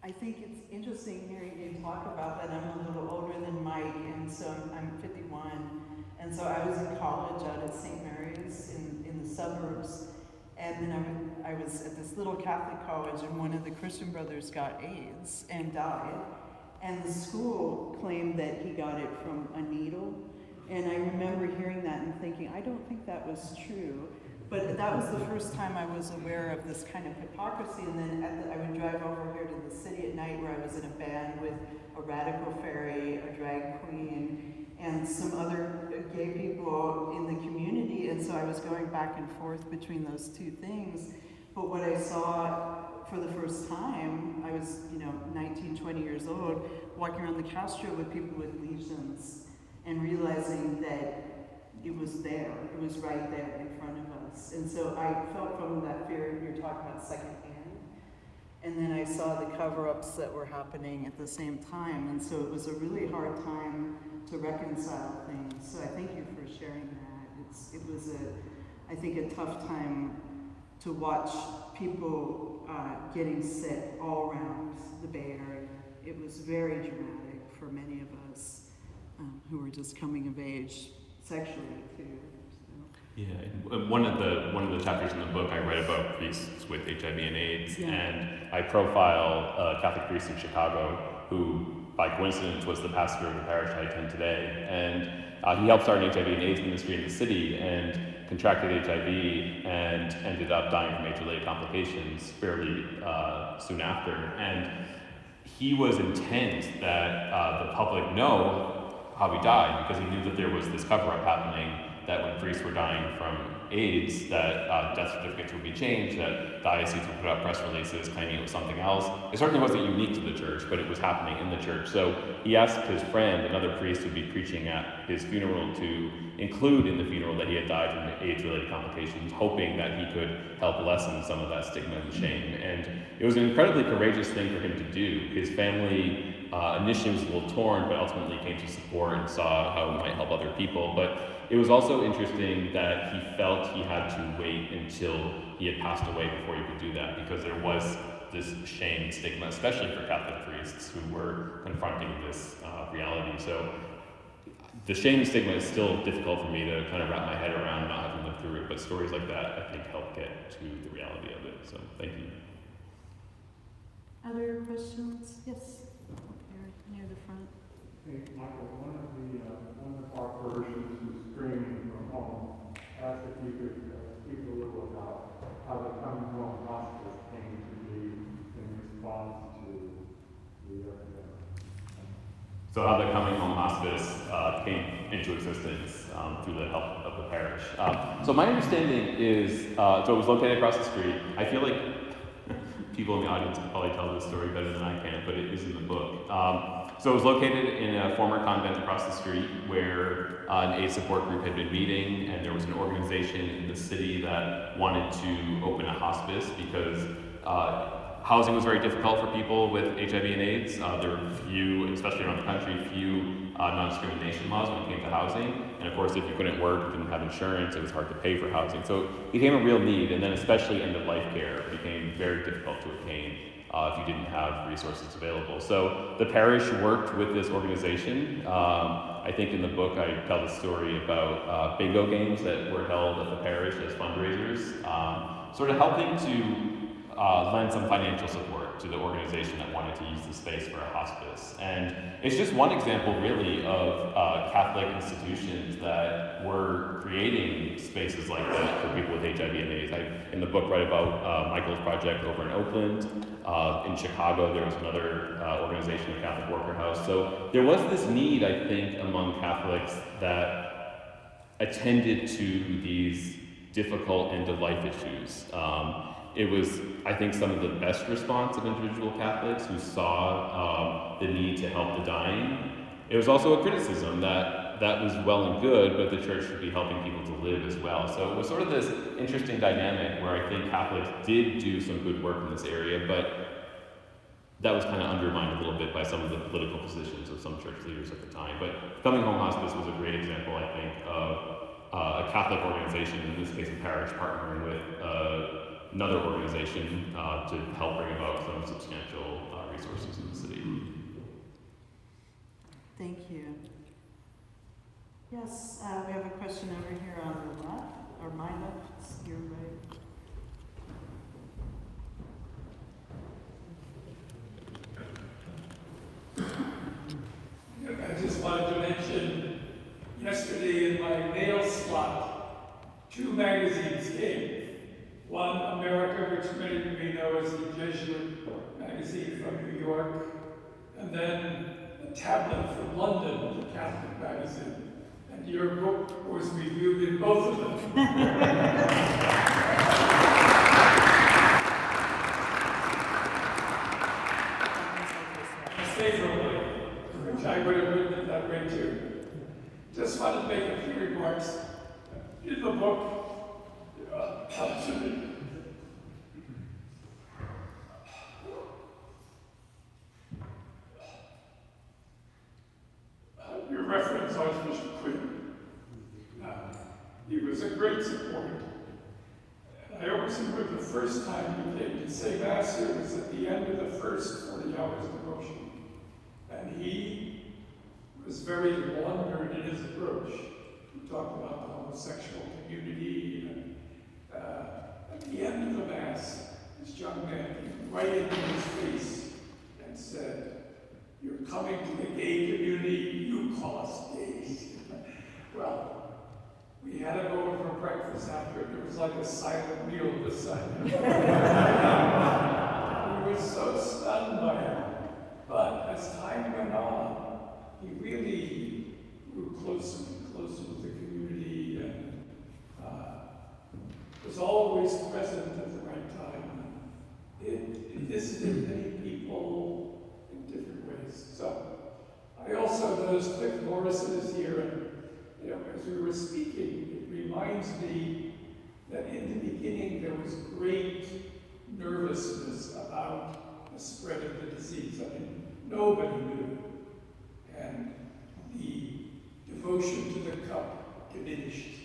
I think it's interesting hearing you talk about that. I'm a little older than Mike, and so I'm 51. And so I was in college out at St. Mary's in the suburbs. And then I was at this little Catholic college, and one of the Christian brothers got AIDS and died. And the school claimed that he got it from a needle. And I remember hearing that and thinking, I don't think that was true. But that was the first time I was aware of this kind of hypocrisy. And then I would drive over here to the city at night, where I was in a band with a radical fairy, a drag queen, and some other gay people in the community. And so I was going back and forth between those two things. But what I saw for the first time, I was 19, 20 years old, walking around the Castro with people with lesions and realizing that it was there. It was right there in front of us. And so I felt from that fear you're talking about secondhand. And then I saw the cover-ups that were happening at the same time. And so it was a really hard time to reconcile things. So I thank you for sharing that. It was I think a tough time to watch people getting sick all around the Bay Area. It was very dramatic for many of us who were just coming of age sexually too. So. Yeah, and one of the chapters in the book I write about priests with HIV and AIDS, and I profile a Catholic priest in Chicago who, by coincidence, was the pastor of the parish I attend today, and he helped start an HIV and AIDS ministry in the city, and contracted HIV and ended up dying from AIDS-related complications fairly soon after. And he was intent that the public know how he died, because he knew that there was this cover-up happening, that when priests were dying from AIDS, that death certificates would be changed, that dioceses would put out press releases claiming it was something else. It certainly wasn't unique to the church, but it was happening in the church. So he asked his friend, another priest who'd be preaching at his funeral, to include in the funeral that he had died from AIDS-related complications, hoping that he could help lessen some of that stigma and shame. And it was an incredibly courageous thing for him to do. His family initially was a little torn, but ultimately came to support and saw how it might help other people. But it was also interesting that he felt he had to wait until he had passed away before he could do that, because there was this shame and stigma, especially for Catholic priests who were confronting this reality. So the shame and stigma is still difficult for me to kind of wrap my head around, not having lived through it, but stories like that, I think, help get to the reality of it. So thank you. Other questions? Yes, up here near the front. Hey, Michael, one of our parishioners who's screaming from home asked if you could speak a little about how the Coming Home Hospice came to be in response to the epidemic. So how the Coming Home Hospice came into existence through the help of the parish. So my understanding is, so it was located across the street. I feel like people in the audience can probably tell this story better than I can, but it is in the book. So it was located in a former convent across the street where an AIDS support group had been meeting, and there was an organization in the city that wanted to open a hospice because housing was very difficult for people with HIV and AIDS. There were few, especially around the country, non-discrimination laws when it came to housing. And of course, if you couldn't work, you didn't have insurance, it was hard to pay for housing. So it became a real need, and then especially end-of-life care became very difficult to obtain if you didn't have resources available. So the parish worked with this organization. I think in the book I tell the story about bingo games that were held at the parish as fundraisers, sort of helping to lend some financial support to the organization that wanted to use the space for a hospice. And it's just one example, really, of Catholic institutions that were creating spaces like that for people with HIV and AIDS. I, in the book, write about Michael's project over in Oakland. In Chicago, there was another organization, the Catholic Worker House. So there was this need, I think, among Catholics that attended to these difficult end-of-life issues. It was, I think, some of the best response of individual Catholics who saw the need to help the dying. It was also a criticism that was well and good, but the church should be helping people to live as well. So it was sort of this interesting dynamic where I think Catholics did do some good work in this area, but that was kind of undermined a little bit by some of the political positions of some church leaders at the time. But Coming Home Hospice was a great example, I think, of a Catholic organization, in this case a parish, partnering with another organization to help bring about some substantial resources in the city. Thank you. Yes, we have a question over here on the left, or my left, your right. I just wanted to mention, yesterday in my mail slot, 2 magazines came. One, America, which many of you may know as the Jesuit magazine from New York, and then a tablet from London, the Catholic magazine. And your book was reviewed in both of them. Favorably, which I would have written it that way too. Just wanted to make a few remarks. In the book, your reference Archbishop Quinn. He was a great supporter. I always remember the first time he came to say Mass here was at the end of the first 40 hours devotion. And he was very laundered in his approach. He talked about the homosexual community, and at the end of the Mass, this young man came right into his face and said, "You're coming to the gay community, you call us gays." Well, we had to go over for breakfast after it. It was like a silent meal beside him. We were so stunned by him. But as time went on, he really grew closer and closer to the community and was always present at the right time. It visited many people in different ways. So I also noticed Cliff Morrison is here, and as we were speaking, it reminds me that in the beginning there was great nervousness about the spread of the disease. I mean, nobody knew. And the devotion to the cup diminished.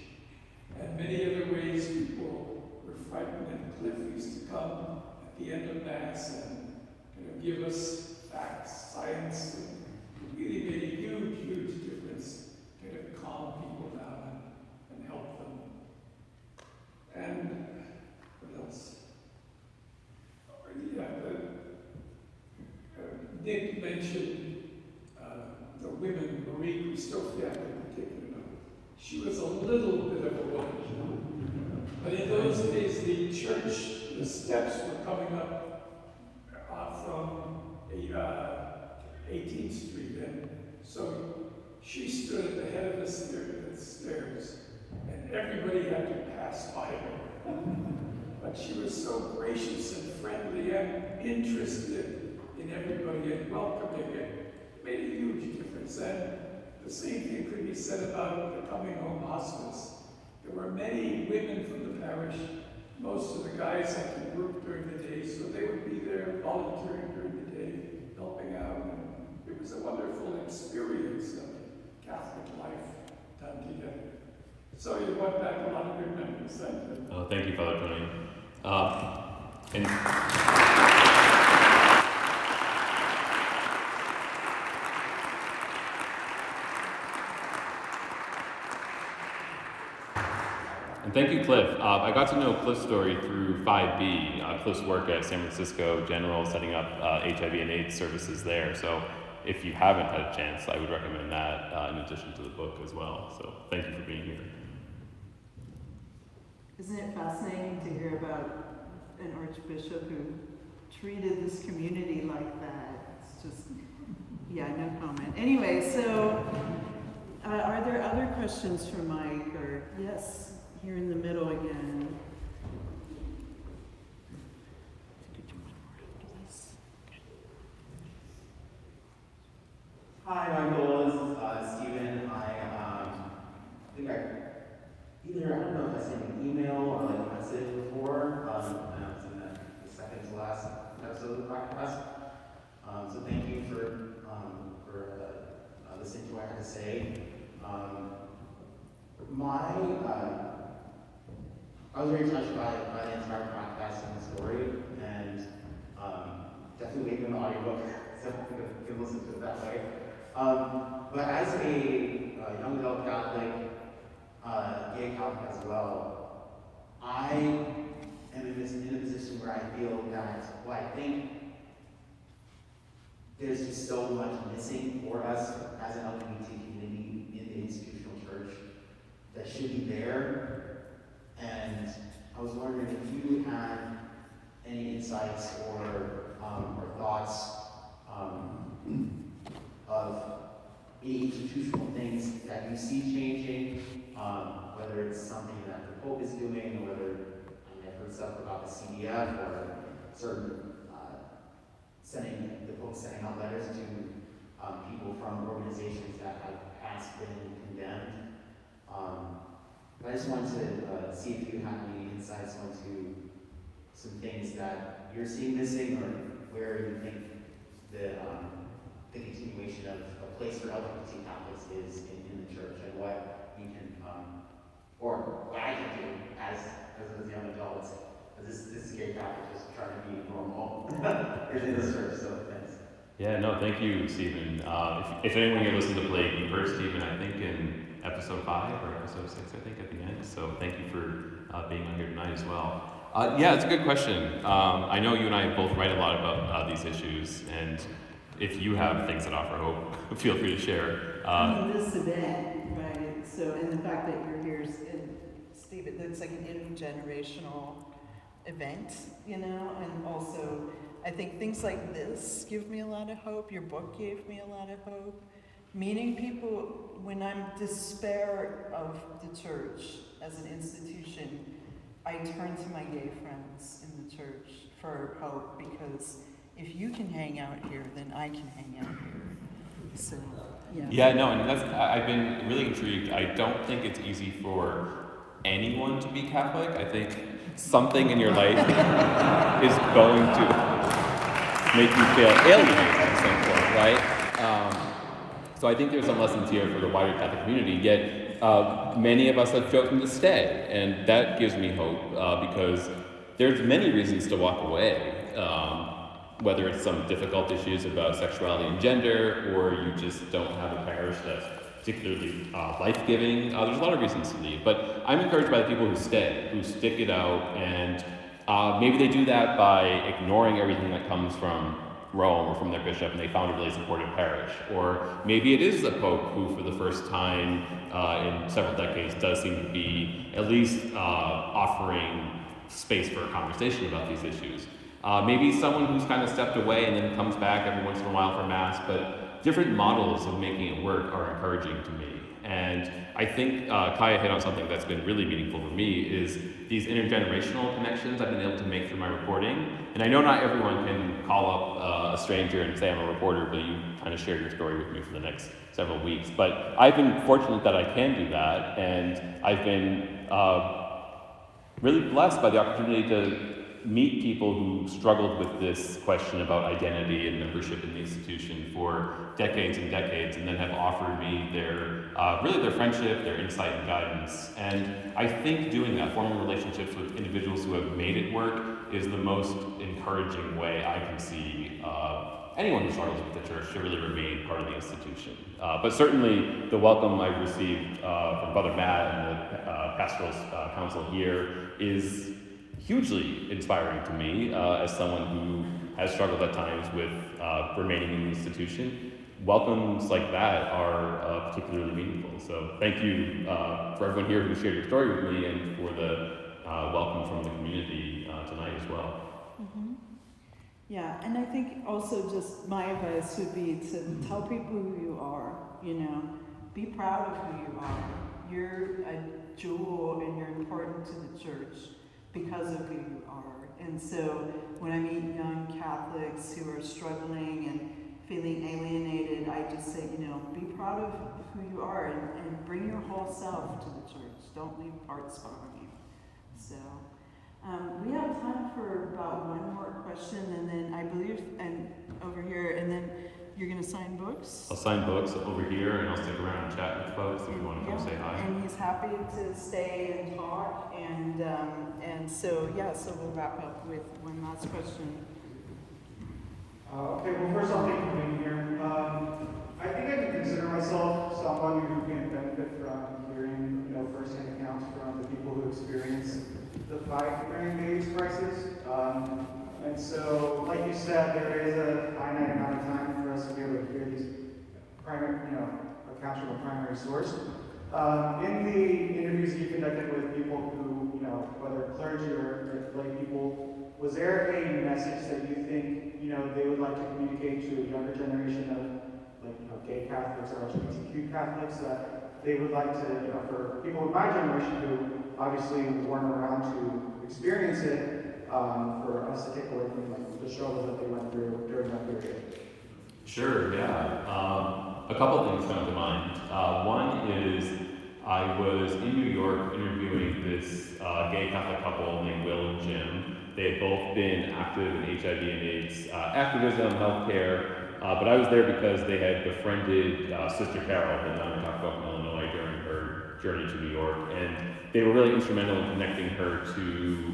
And many other ways people were frightened, and Cliff used to come at the end of Mass and give us facts, science, and it really made a huge, huge difference to calm people down and help them. And what else? Nick mentioned the women, Marie Christofiak in particular. She was a little bit of a woman. But in those days, the church, the steps were coming up from 18th Street. And so she stood at the head of the stairs, and everybody had to pass by her. But she was so gracious and friendly and interested in everybody and welcoming it. Made a huge difference. And the same thing could be said about the Coming Home Hospice. There were many women from the parish. Most of the guys had to work during the day, so they would be there volunteering during the day, helping out. And it was a wonderful experience of Catholic life done together. So you brought back a lot of good memories. Thank you. Oh, thank you, Father Tony. And thank you, Cliff. I got to know Cliff's story through 5B, Cliff's work at San Francisco General, setting up HIV and AIDS services there. So if you haven't had a chance, I would recommend that in addition to the book as well. So thank you for being here. Isn't it fascinating to hear about an archbishop who treated this community like that? It's just, yeah, no comment. Anyway, so are there other questions for Mike? Or yes, here in the middle again. Hi, Michael. This is Steven. I think I don't know if I sent an email or like a message before. I was in the second to last episode of the podcast. So thank you for listening to what I had to say. I was very touched by the entire podcast and the story, and definitely leaving the audiobook, so you can listen to it that way. But as a young adult Catholic, gay Catholic as well, I am in a position where I feel that, well, I think there's just so much missing for us as an LGBT community in the institutional church that should be there. And I was wondering if you had any insights or thoughts of the institutional things that you see changing, whether it's something that the Pope is doing, or whether I've heard stuff about the CDF or certain the Pope sending out letters to people from organizations that have been condemned. But I just wanted to see if you have any insights onto some things that you're seeing missing, or where you think the continuation of a place for LGBT Catholics is in the church, and what you can, or what I can do as a young adult. This is gay Catholic just trying to be normal in this church, so thanks. Yeah, no, thank you, Stephen. If anyone here listened to Blake, you heard Stephen, I think, in episode 5 or episode 6, I think, at the end. So thank you for being on here tonight as well. Yeah, it's a good question. I know you and I both write a lot about these issues, and if you have things that offer hope, feel free to share. This event, right? So, and the fact that you're here, and Steve, it looks like an intergenerational event, you know, and also I think things like this give me a lot of hope. Your book gave me a lot of hope. Meeting people when I'm despair of the church as an institution, I turn to my gay friends in the church for hope, because if you can hang out here, then I can hang out here. So, yeah. Yeah, no, and I've been really intrigued. I don't think it's easy for anyone to be Catholic. I think something in your life is going to make you feel alienated at some point, right? So I think there's some lessons here for the wider Catholic community, yet many of us have chosen to stay, and that gives me hope, because there's many reasons to walk away, whether it's some difficult issues about sexuality and gender, or you just don't have a parish that's particularly life-giving. There's a lot of reasons to leave, but I'm encouraged by the people who stay, who stick it out, and maybe they do that by ignoring everything that comes from Rome or from their bishop, and they found a really supportive parish. Or maybe it is the Pope who, for the first time in several decades, does seem to be at least offering space for a conversation about these issues. Maybe someone who's kind of stepped away and then comes back every once in a while for Mass, but different models of making it work are encouraging to me. And I think Kaya hit on something that's been really meaningful for me, is these intergenerational connections I've been able to make through my reporting. And I know not everyone can call up a stranger and say, I'm a reporter, but you kind of share your story with me for the next several weeks. But I've been fortunate that I can do that, and I've been really blessed by the opportunity to meet people who struggled with this question about identity and membership in the institution for decades and decades, and then have offered me their friendship, their insight and guidance. And I think doing that, forming relationships with individuals who have made it work, is the most encouraging way I can see anyone who struggles with the church to really remain part of the institution. But certainly the welcome I've received from Brother Matt and the pastoral council here is hugely inspiring to me as someone who has struggled at times with remaining in the institution. Welcomes like that are particularly meaningful. So thank you for everyone here who shared your story with me, and for the welcome from the community tonight as well. Mm-hmm. Yeah, and I think also just my advice would be to tell people who you are, you know, be proud of who you are. You're a jewel and you're important to the church because of who you are. And so when I meet young Catholics who are struggling and feeling alienated, I just say, you know, be proud of who you are and bring your whole self to the church. Don't leave parts behind you. So, we have time for about one more question, and then I believe, and over here, and then you're going to sign books? I'll sign books over here, and I'll stick around and chat with folks if you want to come say hi. And he's happy to stay and talk, and so, yeah, so we'll wrap up with one last question. Okay, well, first I'll thank you for being here. I think I can consider myself someone who can benefit from hearing, firsthand accounts from the people who experience the fight during the AIDS crisis. And so, like you said, there is a finite amount of time for us to be able to hear these primary, accounts from a primary source. In the interviews you conducted with people who, whether clergy or lay people, was there a message that you think, they would like to communicate to a younger generation of gay Catholics or LGBTQ Catholics that they would like to, for people of my generation who obviously weren't around to experience it, for us to take away from the struggles that they went through during that period? Sure, yeah. A couple things come to mind. One is I was in New York interviewing this gay Catholic couple named Will and Jim. They had both been active in HIV and AIDS activism, healthcare, but I was there because they had befriended Sister Carol, that now we talked about in Illinois during her journey to New York, and they were really instrumental in connecting her to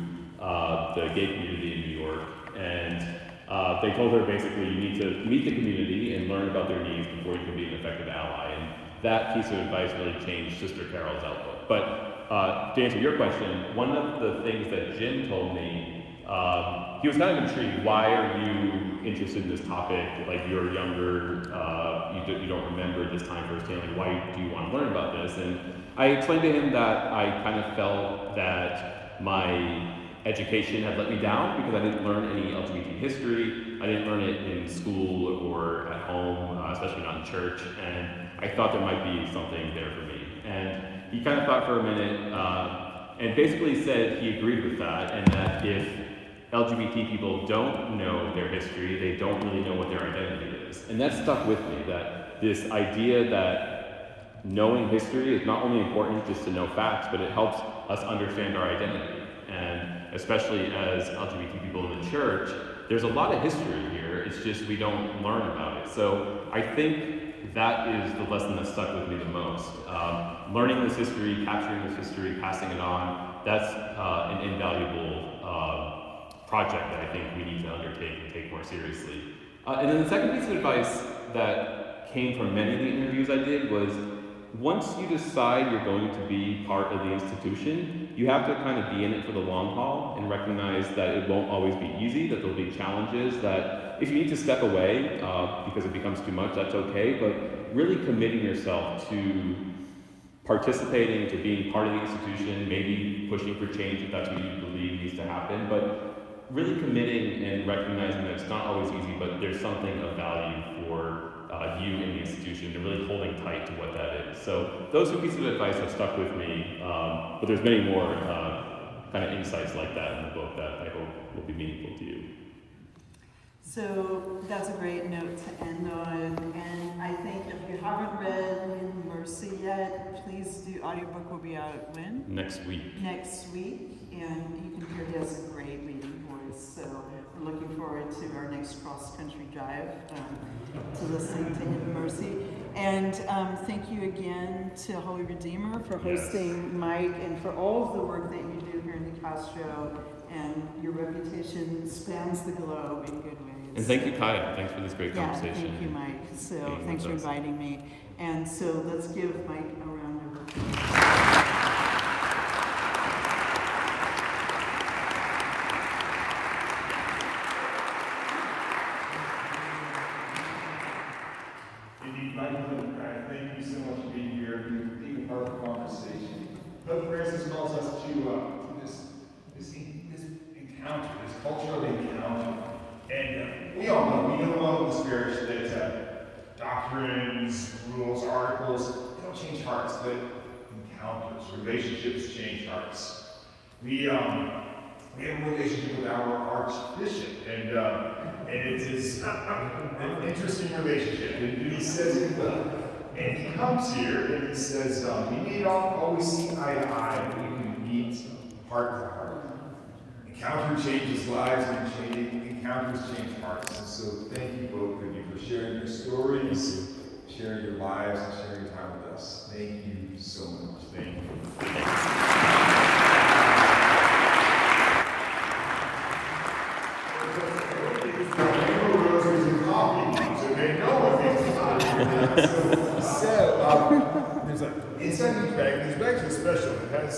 the gay community in New York. And they told her basically you need to meet the community and learn about their needs before you can be an effective ally. And that piece of advice really changed Sister Carol's outlook. But to answer your question, one of the things that Jim told me, he was kind of intrigued. Why are you interested in this topic? Like, you're younger, you don't remember this time firsthand. Like, why do you want to learn about this? And I explained to him that I kind of felt that my education had let me down because I didn't learn any LGBT history. I didn't learn it in school or at home, especially not in church. And I thought there might be something there for me. And he kind of thought for a minute and basically said he agreed with that, and that if LGBT people don't know their history, they don't really know what their identity is. And that stuck with me, that this idea that knowing history is not only important just to know facts, but it helps us understand our identity. And especially as LGBT people in the church, there's a lot of history here, it's just we don't learn about it. So I think that is the lesson that stuck with me the most. Learning this history, capturing this history, passing it on, that's an invaluable project that I think we need to undertake and take more seriously. And then the second piece of advice that came from many of the interviews I did was, once you decide you're going to be part of the institution, you have to kind of be in it for the long haul and recognize that it won't always be easy, that there'll be challenges, that if you need to step away because it becomes too much, that's okay, but really committing yourself to participating, to being part of the institution, maybe pushing for change if that's what you believe needs to happen, but really committing and recognizing that it's not always easy, but there's something of value for you in the institution, and really holding tight to what that is. So those two pieces of advice have stuck with me, but there's many more kind of insights like that in the book that I hope will be meaningful to you. So that's a great note to end on, and I think if you haven't read In Mercy yet, please do. Audiobook will be out when? Next week, and you can hear he has a great reading voice, so we're looking forward to our next cross-country drive to listening to In Mercy. And thank you again to Holy Redeemer for hosting Mike, and for all of the work that you do here in the Castro, and your reputation spans the globe in good ways. And thank you, Kaya. Thanks for this great conversation. Yeah, thank you, Mike. So thanks for inviting me. And so let's give Mike a round of applause. Indeed, Michael, thank you so much for being here and being a part of the conversation. Pope Francis calls us to this encounter, this cultural encounter. And we all know, we know in this parish that doctrines, rules, articles, they don't change hearts, but encounters, relationships change hearts. We have a relationship with our Archbishop, and And it is an interesting relationship. And he says it well. And he comes here and he says, we may not always see eye to eye, but we can meet heart to heart. Encounter changes lives and encounters change hearts. And so thank you both of you for sharing your stories, sharing your lives, and sharing time with us. Thank you so much. Thank you. There's a inside each bag. These bags are special. It has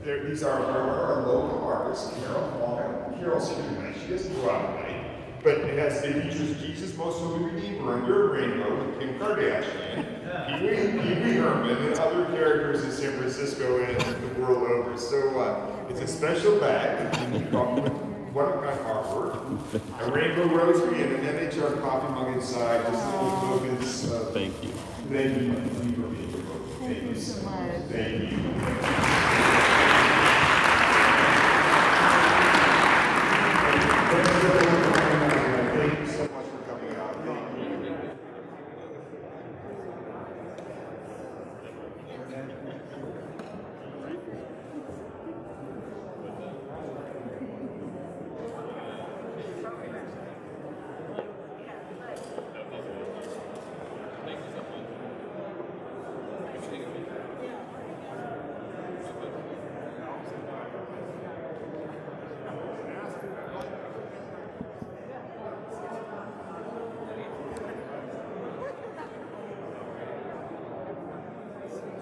these are our local artists, Carol. Carol's here tonight. She doesn't go out tonight, but it features Jesus, Most Holy Redeemer, Under a Rainbow, Kim Kardashian, Pee Wee Herman, and other characters in San Francisco and the world over. So it's a special bag. What kind of artwork? A rainbow rosary and an NHR coffee mug inside. Just little tokens. Thank you. Thank you for being here. Thank you so much. Thank you. Thank you so much for coming out. Thank you.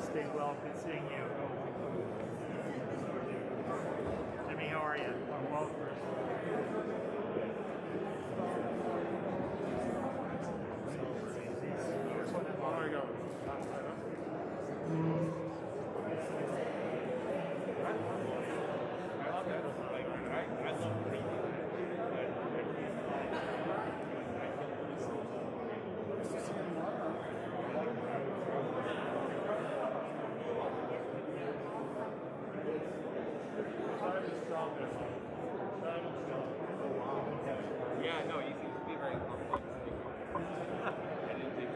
Stay well, good seeing you. Jimmy, how are you? I'm well. There you go. Yeah, no, you seem to be very complex. I didn't think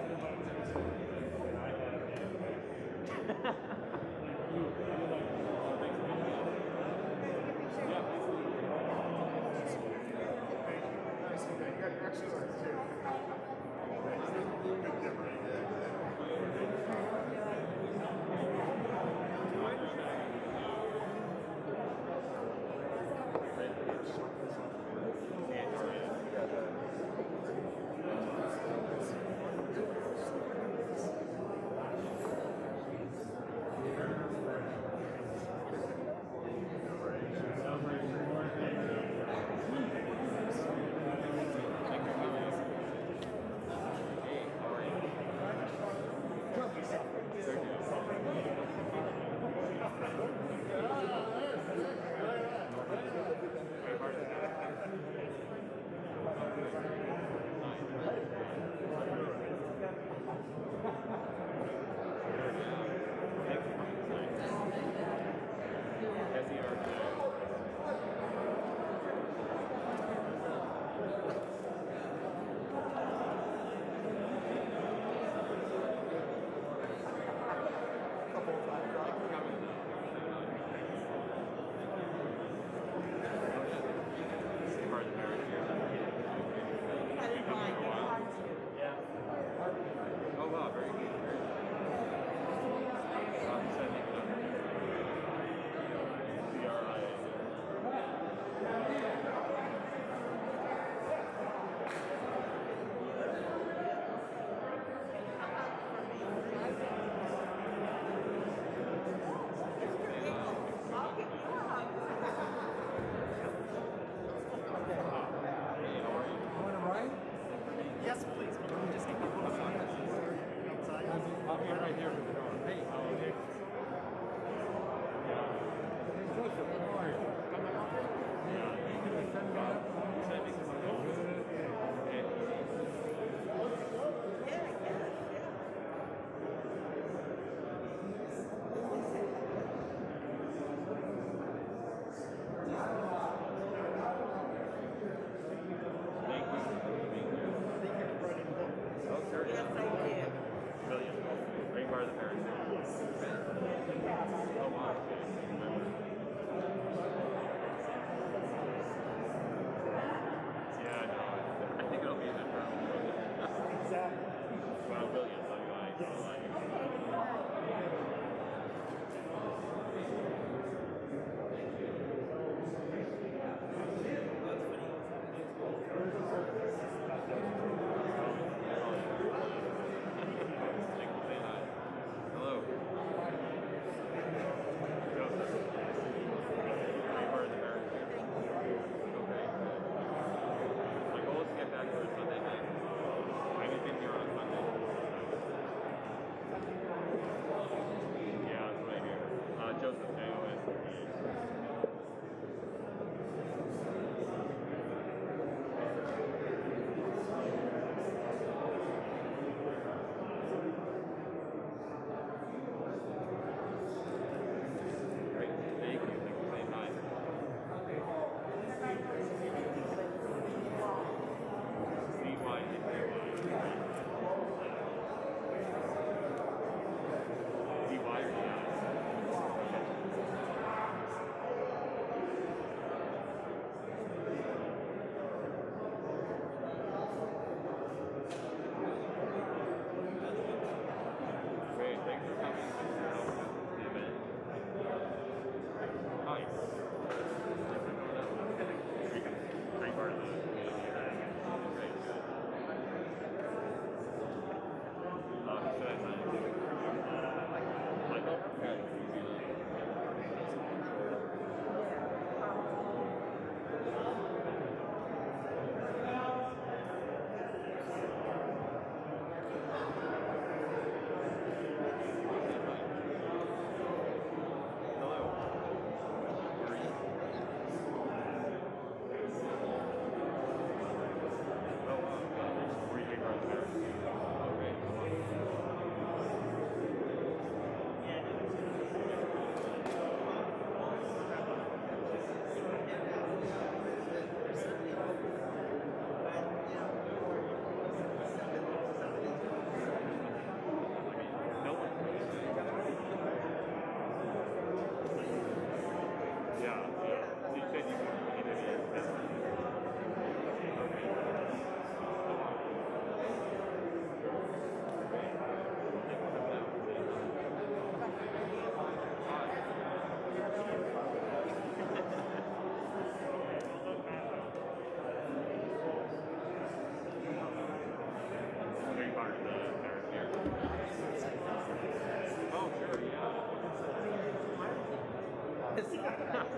this.